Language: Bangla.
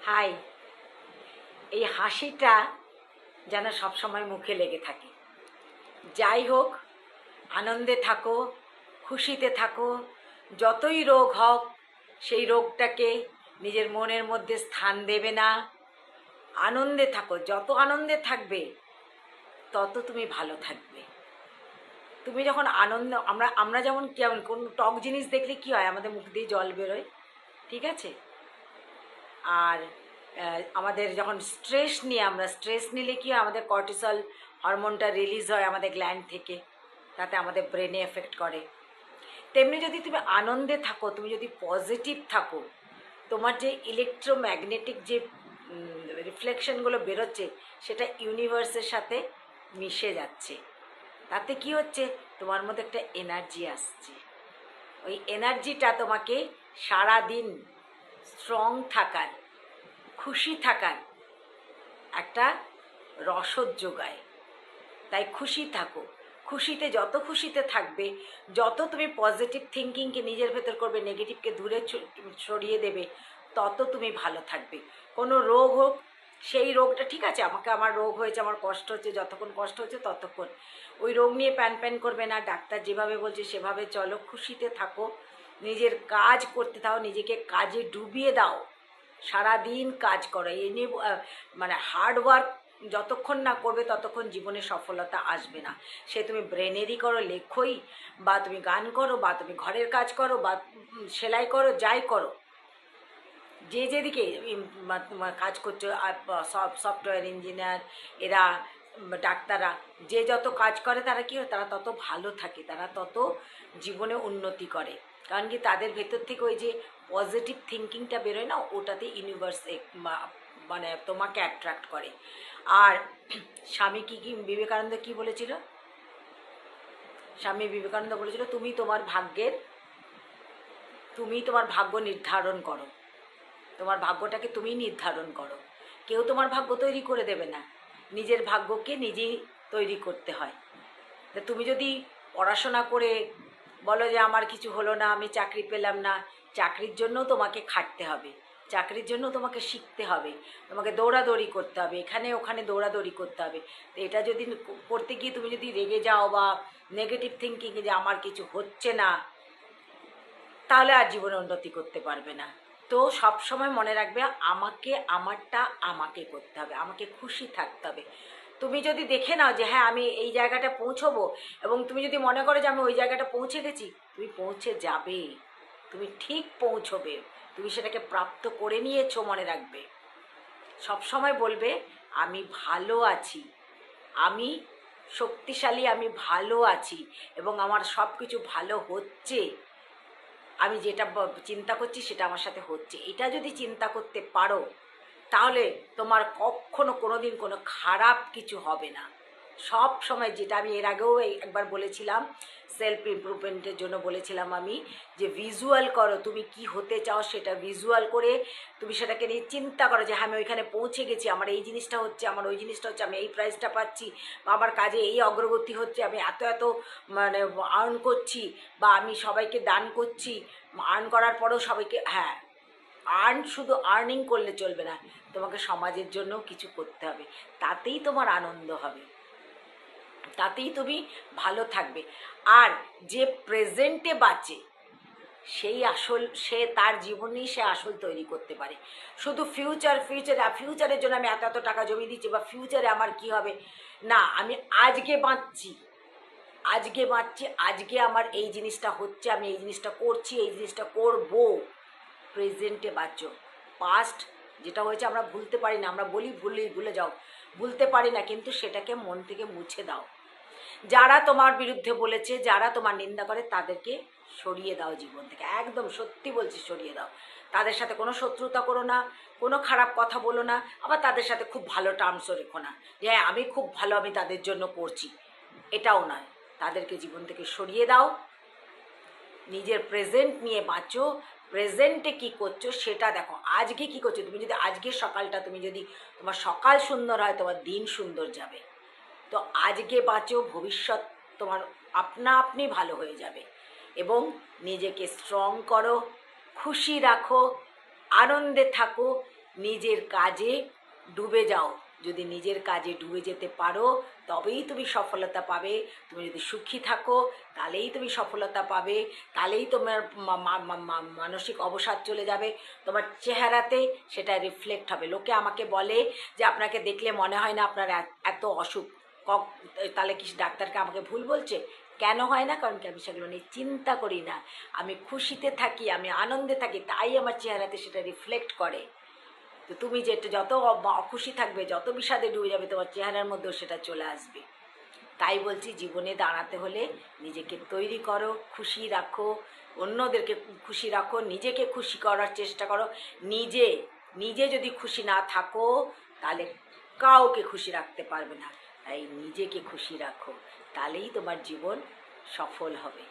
হাই। এই হাসিটা যেন সবসময় মুখে লেগে থাকে। যাই হোক, আনন্দে থাকো, খুশিতে থাকো। যতই রোগ হোক, সেই রোগটাকে নিজের মনের মধ্যে স্থান দেবে না। আনন্দে থাকো, যত আনন্দে থাকবে তত তুমি ভালো থাকবে। তুমি যখন আনন্দ, আমরা আমরা যেমন কেমন কোনো টক জিনিস দেখলে কি হয়, আমাদের মুখ দিয়ে জল বেরোয়, ঠিক আছে? আর আমাদের যখন স্ট্রেস নিলে কি হয়, আমাদের কর্টিসল হরমোনটা রিলিজ হয় আমাদের গ্ল্যান্ড থেকে, তাতে আমাদের ব্রেনে এফেক্ট করে। তেমনি যদি তুমি আনন্দে থাকো, তুমি যদি পজিটিভ থাকো, তোমার যে ইলেকট্রোম্যাগনেটিক যে রিফ্লেকশনগুলো বেরোচ্ছে, সেটা ইউনিভার্সের সাথে মিশে যাচ্ছে। তাতে কি হচ্ছে, তোমার মধ্যে একটা এনার্জি আসছে। ওই এনার্জিটা তোমাকে সারা দিন স্ট্রং থাকার, খুশি থাকার একটা রসদ যোগায়। তাই খুশি থাকো। যত খুশিতে থাকবে, যত তুমি পজিটিভ থিঙ্কিংকে নিজের ভেতর করবে, নেগেটিভকে দূরে সরিয়ে দেবে, তত তুমি ভালো থাকবে। কোনো রোগ হোক, সেই রোগটা ঠিক আছে, আমার রোগ হয়েছে, আমার কষ্ট হচ্ছে, যতক্ষণ কষ্ট হচ্ছে ততক্ষণ ওই রোগ নিয়ে প্যান করবে না। ডাক্তার যেভাবে বলছে সেভাবে চলো, খুশিতে থাকো, নিজের কাজ করতে থাকো, নিজেকে কাজে ডুবিয়ে দাও, সারাদিন কাজ করো। এ নিয়ে মানে হার্ডওয়ার্ক যতক্ষণ না করবে ততক্ষণ জীবনে সফলতা আসবে না। সে তুমি ব্রেনেরই করো, লেখোই, বা তুমি গান করো, বা তুমি ঘরের কাজ করো, বা সেলাই করো, যাই করো, যে যেদিকে কাজ করছো, সফটওয়্যার ইঞ্জিনিয়ার, এরা ডাক্তাররা, যে যত কাজ করে তারা কি হয়, তারা তত ভালো থাকে, তারা তত জীবনে উন্নতি করে। কারণ কি, তাদের ভেতর থেকে ওই যে পজিটিভ থিঙ্কিংটা বেরোয় না, ওটাতে ইউনিভার্স মানে তোমাকে অ্যাট্রাক্ট করে। আর স্বামী বিবেকানন্দ কি বলেছিল? স্বামী বিবেকানন্দ বলেছিল, তুমি তোমার ভাগ্য নির্ধারণ করো। তোমার ভাগ্যটাকে তুমি নির্ধারণ করো। কেউ তোমার ভাগ্য তৈরি করে দেবে না, নিজের ভাগ্যকে নিজেই তৈরি করতে হয়। তা তুমি যদি পড়াশোনা করে বলো যে আমার কিছু হলো না, আমি চাকরি পেলাম না, চাকরির জন্য তোমাকে খাটতে হবে, চাকরির জন্য তোমাকে শিখতে হবে, তোমাকে দৌড়াদৌড়ি করতে হবে, এখানে ওখানে দৌড়াদৌড়ি করতে হবে। তো এটা যদি করতে গিয়ে তুমি যদি রেগে যাও বা নেগেটিভ থিঙ্কিং যে আমার কিছু হচ্ছে না, তাহলে আর জীবনে উন্নতি করতে পারবে না। তো সব সময় মনে রাখবে, আমারটা আমাকে করতে হবে, আমাকে খুশি থাকতে হবে। তুমি যদি দেখে নাও যে হ্যাঁ আমি এই জায়গাটা পৌঁছবো, এবং তুমি যদি মনে করো যে আমি ওই জায়গাটা পৌঁছে গেছি, তুমি পৌঁছে যাবে, তুমি ঠিক পৌঁছবে, তুমি সেটাকে প্রাপ্ত করে নিয়েছো, মনে রাখবে। সব সময় বলবে আমি ভালো আছি, আমি শক্তিশালী, আমি ভালো আছি, এবং আমার সব কিছু ভালো হচ্ছে, আমি যেটা চিন্তা করছি সেটা আমার সাথে হচ্ছে। এটা যদি চিন্তা করতে পারো, তাহলে তোমার কখনো কোনো দিন কোনো খারাপ কিছু হবে না। সব সময়, যেটা আমি এর আগেও একবার বলেছিলাম, সেলফ ইমপ্রুভমেন্টের জন্য বলেছিলাম আমি, যে ভিজুয়াল করো, তুমি কি হতে চাও সেটা ভিজুয়াল করে তুমি সেটাকে নিয়ে চিন্তা করো যে হ্যাঁ আমি ওইখানে পৌঁছে গেছি, আমার এই জিনিসটা হচ্ছে, আমার ওই জিনিসটা হচ্ছে, আমি এই প্রাইজটা পাচ্ছি, বা আমার কাজে এই অগ্রগতি হচ্ছে, আমি এত এত মানে আর্ন করছি, বা আমি সবাইকে দান করছি, আর্ন করার পরেও সবাইকে, হ্যাঁ, শুধু আর্নিং করলে চলবে না, তোমাকে সমাজের জন্যও কিছু করতে হবে, তাতেই তোমার আনন্দ হবে, তাতেই তুমি ভালো থাকবে। আর যে প্রেজেন্টে বাঁচে, সে তার জীবনেই সে আসল তৈরি করতে পারে। শুধু ফিউচারের জন্য আমি এত এত টাকা জমিয়ে দিচ্ছি, বা ফিউচারে আমার কি হবে, না, আমি আজকে বাঁচছি, আজকে আমার এই জিনিসটা হচ্ছে, আমি এই জিনিসটা করছি, এই জিনিসটা করবো। প্রেজেন্টে বাঁচো। পাস্ট যেটা হয়েছে আমরা ভুলতে পারি না, আমরা বলি ভুলে যাও, ভুলতে পারি না, কিন্তু সেটাকে মন থেকে মুছে দাও। যারা তোমার বিরুদ্ধে বলেছে, যারা তোমার নিন্দা করে, তাদেরকে সরিয়ে দাও জীবন থেকে, একদম সত্যি বলছি, সরিয়ে দাও। তাদের সাথে কোনো শত্রুতা করো না, কোনো খারাপ কথা বলো না, আবার তাদের সাথে খুব ভালো টার্মসও রেখো না, যে হ্যাঁ আমি খুব ভালো, আমি তাদের জন্য করছি, এটাও নয়। তাদেরকে জীবন থেকে সরিয়ে দাও, নিজের প্রেজেন্ট নিয়ে বাঁচো, প্রেজেন্টে কি করছো সেটা দেখো, আজকে কি করছো। তুমি যদি আজকের সকালটা, তুমি যদি তোমার সকাল সুন্দর হয়, তোমার দিন সুন্দর যাবে। তো আজকে বাঁচো, ভবিষ্যৎ তোমার আপনি ভালো হয়ে যাবে। এবং নিজেকে স্ট্রং করো, খুশি রাখো, আনন্দে থাকো, নিজের কাজে ডুবে যাও। যদি নিজের কাজে ডুবে যেতে পারো তবেই তুমি সফলতা পাবে। তুমি যদি সুখী থাকো তাহলেই তুমি সফলতা পাবে, তাহলেই তোমার মানসিক অবসাদ চলে যাবে, তোমার চেহারাতে সেটা রিফ্লেক্ট হবে। লোকে আমাকে বলে যে আপনাকে দেখলে মনে হয় না আপনার এত অসুখ, তাহলে কি ডাক্তারকে আমাকে ভুল বলছে? কেন হয় না? কারণ কি আমি সেগুলো নিয়ে চিন্তা করি না, আমি খুশিতে থাকি, আমি আনন্দে থাকি, তাই আমার চেহারাতে সেটা রিফ্লেক্ট করে। তো তুমি যেটা যত অখুশি থাকবে, যত বিষাদে ডুবে যাবে, তোমার চেহারার মধ্যেও সেটা চলে আসবে। তাই বলছি, জীবনে দাঁড়াতে হলে নিজেকে তৈরি করো, খুশি রাখো, অন্যদেরকে খুশি রাখো, নিজেকে খুশি করার চেষ্টা করো। নিজে নিজে যদি খুশি না থাকো তাহলে কাউকে খুশি রাখতে পারবে না। তাই নিজেকে খুশি রাখো, তাহলেই তোমার জীবন সফল হবে।